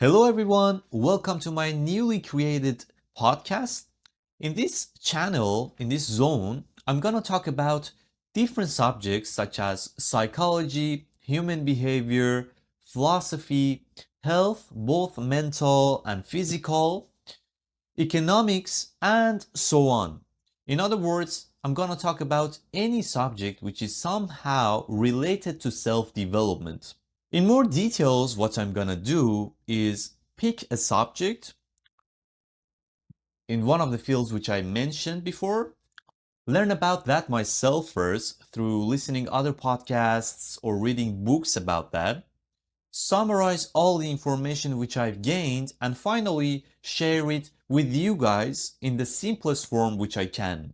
Hello, everyone. Welcome to my newly created podcast. In this channel, in this zone, I'm going to talk about different subjects such as psychology, human behavior, philosophy, health, both mental and physical, economics, and so on. In other words, I'm going to talk about any subject which is somehow related to self development. In more details, what I'm gonna do is pick a subject in one of the fields which I mentioned before, learn about that myself first through listening other podcasts or reading books about that, summarize all the information which I've gained, and finally share it with you guys in the simplest form which I can.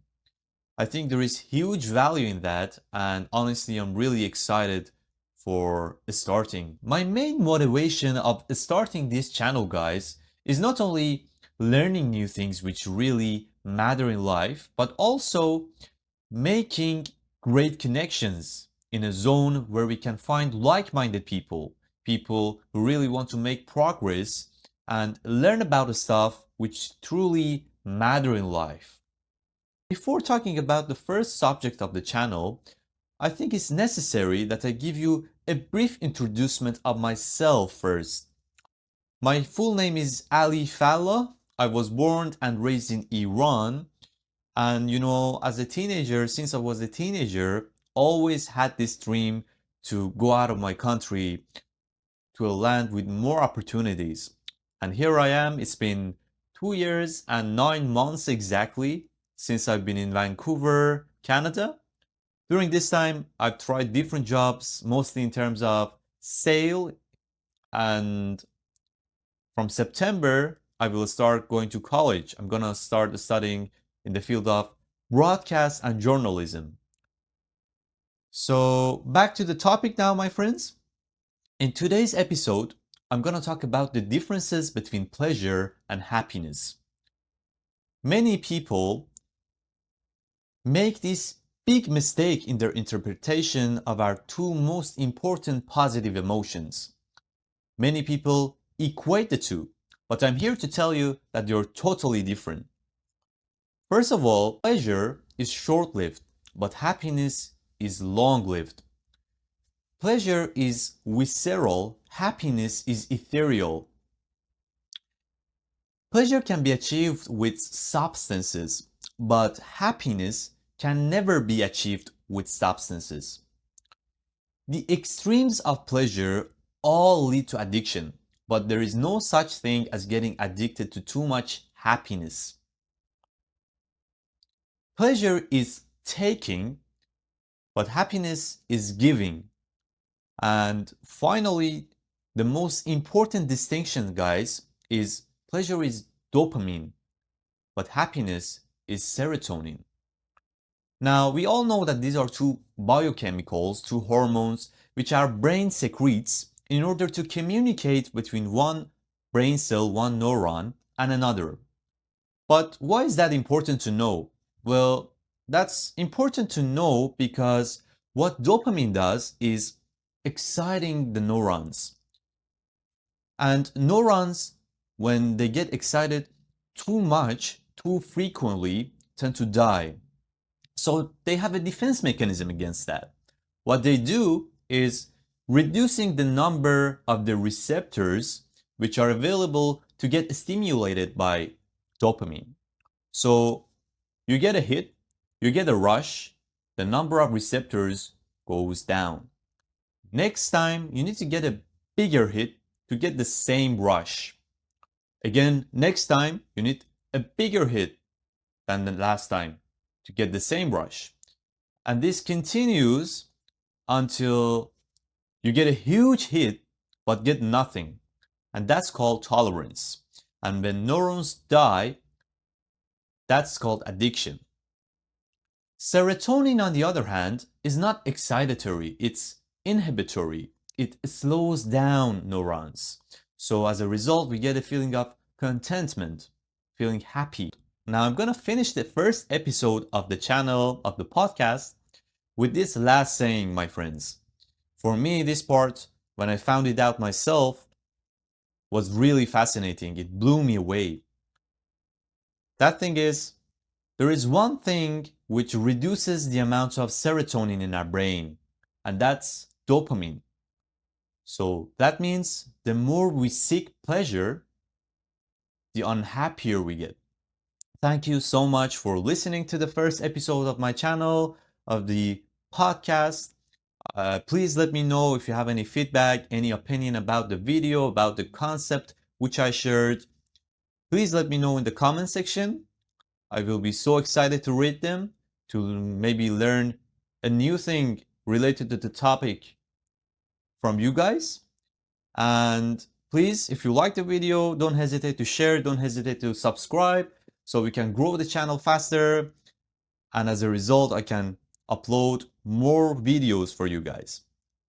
I think there is huge value in that, and honestly, I'm really excited for starting. My main motivation of starting this channel, guys, is not only learning new things which really matter in life, but also making great connections in a zone where we can find like-minded people, people who really want to make progress and learn about the stuff which truly matter in life. Before talking about the first subject of the channel, I think it's necessary that I give you a brief introduction of myself first. My full name is Ali Fallah. I was born and raised in Iran. And as a teenager, since I was a teenager, always had this dream to go out of my country to a land with more opportunities. And here I am. It's been 2 years and 9 months exactly since I've been in Vancouver, Canada. During this time, I've tried different jobs, mostly in terms of sale. And from September, I will start going to college. I'm going to start studying in the field of broadcast and journalism. So, back to the topic now, my friends. In today's episode, I'm going to talk about the differences between pleasure and happiness. Many people make this big mistake in their interpretation of our two most important positive emotions. Many people equate the two, but I'm here to tell you that they're totally different. First of all, pleasure is short-lived, but happiness is long-lived. Pleasure is visceral, happiness is ethereal. Pleasure can be achieved with substances, but happiness can never be achieved with substances. The extremes of pleasure all lead to addiction, but there is no such thing as getting addicted to too much happiness. Pleasure is taking, but happiness is giving. And finally, the most important distinction, guys, is pleasure is dopamine, but happiness is serotonin. Now, we all know that these are two biochemicals, two hormones, which our brain secretes in order to communicate between one brain cell, one neuron, and another. But why is that important to know? Well, that's important to know because what dopamine does is exciting the neurons. And neurons, when they get excited too much, too frequently, tend to die. So they have a defense mechanism against that. What they do is reducing the number of the receptors which are available to get stimulated by dopamine. So you get a hit, you get a rush, the number of receptors goes down. Next time, you need to get a bigger hit to get the same rush. Again, next time, you need a bigger hit than the last time to get the same rush. And this continues until you get a huge hit but get nothing. And that's called tolerance. And when neurons die, that's called addiction. Serotonin, on the other hand, is not excitatory, it's inhibitory. It slows down neurons. So as a result, we get a feeling of contentment, feeling happy. Now I'm gonna finish the first episode of the channel, of the podcast, with this last saying, my friends. For me, this part, when I found it out myself, was really fascinating. It blew me away. That thing is, there is one thing which reduces the amount of serotonin in our brain, and that's dopamine. So that means the more we seek pleasure, the unhappier we get. Thank you so much for listening to the first episode of my channel, of the podcast. Please let me know if you have any feedback, any opinion about the video, about the concept which I shared. Please let me know in the comment section. I will be so excited to read them, to maybe learn a new thing related to the topic from you guys. And please, if you like the video, don't hesitate to share, don't hesitate to subscribe so we can grow the channel faster. And as a result, I can upload more videos for you guys.